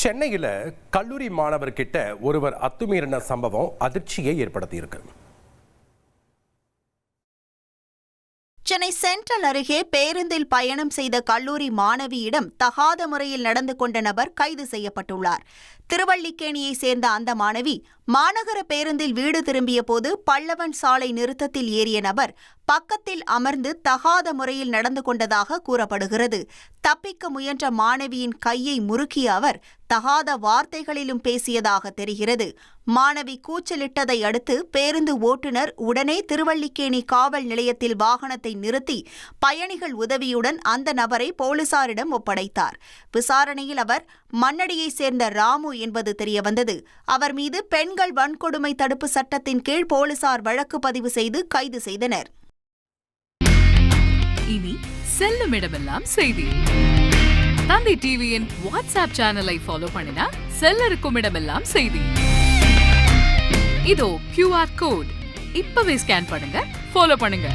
சென்னையில் கல்லூரி மாணவர்கிட்ட ஒருவர் அத்துமீறின சம்பவம் அதிர்ச்சியை ஏற்படுத்தியிருக்கு. சென்னை சென்ட்ரல் அருகே பேருந்தில் பயணம் செய்த கல்லூரி மாணவியிடம் தகாத முறையில் நடந்து கொண்ட நபர் கைது செய்யப்பட்டுள்ளார். திருவல்லிக்கேணியை சேர்ந்த அந்த மாணவி மாநகர பேருந்தில் வீடு திரும்பிய போது பல்லவன் சாலை நிறுத்தத்தில் ஏறிய நபர் பக்கத்தில் அமர்ந்து தகாத முறையில் நடந்து கொண்டதாக கூறப்படுகிறது. தப்பிக்க முயன்ற மாணவியின் கையை முறுக்கிய அவர் தகாத வார்த்தைகளிலும் பேசியதாக தெரிகிறது. மாணவி கூச்சலிட்டதை அடுத்து பேருந்து ஓட்டுநர் உடனே திருவல்லிக்கேணி காவல் நிலையத்தில் வாகனத்தை நிறுத்தி பயணிகள் உதவியுடன் அந்த நபரை போலீசாரிடம் ஒப்படைத்தார். விசாரணையில் அவர் மண்ணடியை சேர்ந்த ராமு என்பது தெரியவந்தது. அவர் மீது பெண்கள் வன்கொடுமை தடுப்பு சட்டத்தின் கீழ் போலீசார் வழக்கு பதிவு செய்து கைது செய்தனர். இனி செல்லும் இடமெல்லாம் செய்தி. தந்தி டிவியின் வாட்ஸ்அப் சேனலை ஃபாலோ பண்ணினா செல்ல இருக்கும் இடமெல்லாம் செய்தி. இதோ QR கோட் இப்பவே ஸ்கேன் பண்ணுங்க, ஃபாலோ பண்ணுங்க.